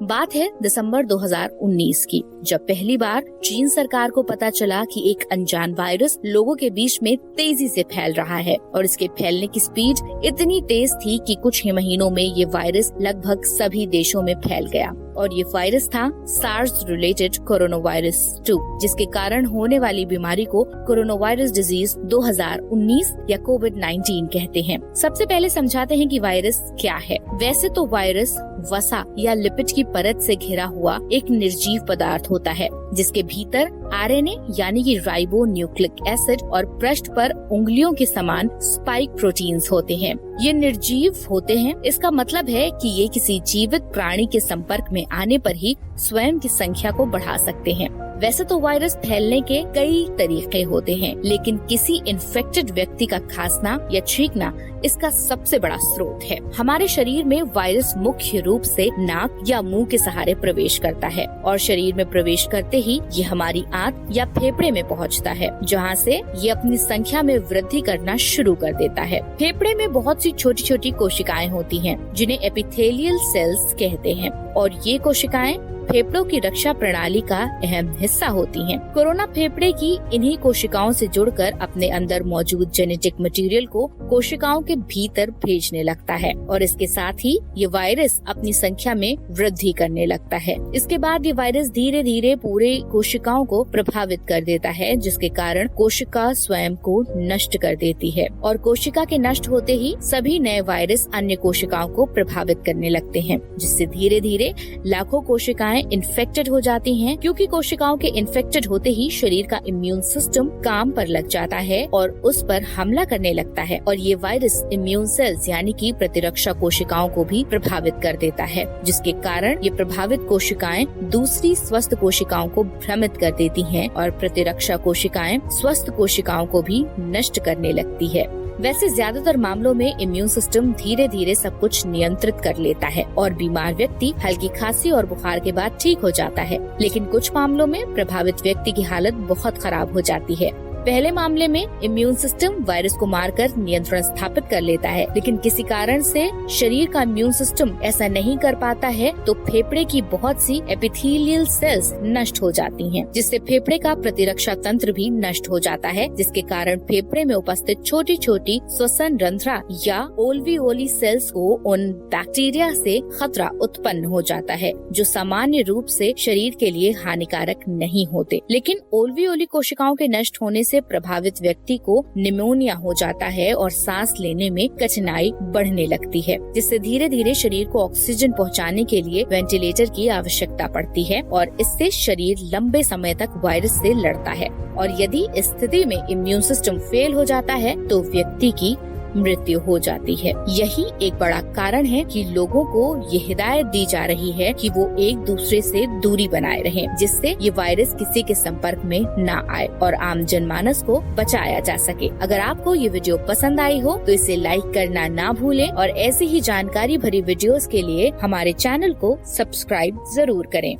बात है दिसंबर 2019 की, जब पहली बार चीन सरकार को पता चला कि एक अनजान वायरस लोगों के बीच में तेजी से फैल रहा है और इसके फैलने की स्पीड इतनी तेज थी कि कुछ ही महीनों में ये वायरस लगभग सभी देशों में फैल गया। और ये वायरस था सार्स रिलेटेड कोरोना वायरस 2, जिसके कारण होने वाली बीमारी को कोरोना वायरस डिजीज 2019 या कोविड-19 कहते हैं। सबसे पहले समझाते हैं कि वायरस क्या है। वैसे तो वायरस वसा या लिपिड की परत से घिरा हुआ एक निर्जीव पदार्थ होता है, जिसके भीतर आरएनए यानी कि राइबो न्यूक्लिक एसिड और पृष्ठ पर उंगलियों के समान स्पाइक प्रोटीन्स होते हैं। ये निर्जीव होते हैं, इसका मतलब है कि ये किसी जीवित प्राणी के संपर्क में आने पर ही स्वयं की संख्या को बढ़ा सकते हैं। वैसे तो वायरस फैलने के कई तरीके होते हैं, लेकिन किसी इन्फेक्टेड व्यक्ति का खांसना या छींकना इसका सबसे बड़ा स्रोत है। हमारे शरीर में वायरस मुख्य रूप से नाक या मुंह के सहारे प्रवेश करता है और शरीर में प्रवेश करते ही ये हमारी आंत या फेफड़े में पहुंचता है, जहां से ये अपनी संख्या में वृद्धि करना शुरू कर देता है। फेफड़े में बहुत सी छोटी छोटी कोशिकाएं होती हैं, जिन्हें एपिथेलियल सेल्स कहते हैं, और ये कोशिकाएं फेफड़ों की रक्षा प्रणाली का अहम हिस्सा होती हैं। कोरोना फेफड़े की इन्हीं कोशिकाओं से जुड़कर अपने अंदर मौजूद जेनेटिक मटेरियल को कोशिकाओं के भीतर भेजने लगता है और इसके साथ ही ये वायरस अपनी संख्या में वृद्धि करने लगता है। इसके बाद ये वायरस धीरे धीरे पूरे कोशिकाओं को प्रभावित कर देता है, जिसके कारण कोशिका स्वयं को नष्ट कर देती है और कोशिका के नष्ट होते ही सभी नए वायरस अन्य कोशिकाओं को प्रभावित करने लगते हैं, जिससे धीरे धीरे लाखों कोशिकाएं इन्फेक्टेड हो जाती हैं। क्योंकि कोशिकाओं के इन्फेक्टेड होते ही शरीर का इम्यून सिस्टम काम पर लग जाता है और उस पर हमला करने लगता है और ये वायरस इम्यून सेल्स यानी कि प्रतिरक्षा कोशिकाओं को भी प्रभावित कर देता है, जिसके कारण ये प्रभावित कोशिकाएं दूसरी स्वस्थ कोशिकाओं को भ्रमित कर देती हैं और प्रतिरक्षा कोशिकाएं स्वस्थ कोशिकाओं को भी नष्ट करने लगती है। वैसे ज्यादातर मामलों में इम्यून सिस्टम धीरे धीरे सब कुछ नियंत्रित कर लेता है और बीमार व्यक्ति हल्की खांसी और बुखार के बाद ठीक हो जाता है, लेकिन कुछ मामलों में प्रभावित व्यक्ति की हालत बहुत खराब हो जाती है। पहले मामले में इम्यून सिस्टम वायरस को मारकर नियंत्रण स्थापित कर लेता है, लेकिन किसी कारण से शरीर का इम्यून सिस्टम ऐसा नहीं कर पाता है तो फेफड़े की बहुत सी एपिथेलियल सेल्स नष्ट हो जाती हैं, जिससे फेफड़े का प्रतिरक्षा तंत्र भी नष्ट हो जाता है, जिसके कारण फेफड़े में उपस्थित छोटी छोटी श्वसन रंध्रा या ओल्वियोली सेल्स को उन बैक्टीरिया से खतरा उत्पन्न हो जाता है, जो सामान्य रूप से शरीर के लिए हानिकारक नहीं होते। लेकिन ओल्वियोली कोशिकाओं के नष्ट होने से प्रभावित व्यक्ति को निमोनिया हो जाता है और सांस लेने में कठिनाई बढ़ने लगती है, जिससे धीरे धीरे शरीर को ऑक्सीजन पहुंचाने के लिए वेंटिलेटर की आवश्यकता पड़ती है और इससे शरीर लंबे समय तक वायरस से लड़ता है। और यदि इस स्थिति में इम्यून सिस्टम फेल हो जाता है तो व्यक्ति की मृत्यु हो जाती है। यही एक बड़ा कारण है कि लोगों को ये हिदायत दी जा रही है कि वो एक दूसरे से दूरी बनाए रहें, जिससे ये वायरस किसी के संपर्क में ना आए और आम जनमानस को बचाया जा सके। अगर आपको ये वीडियो पसंद आई हो तो इसे लाइक करना ना भूलें और ऐसी ही जानकारी भरी वीडियोस के लिए हमारे चैनल को सब्सक्राइब जरूर करें।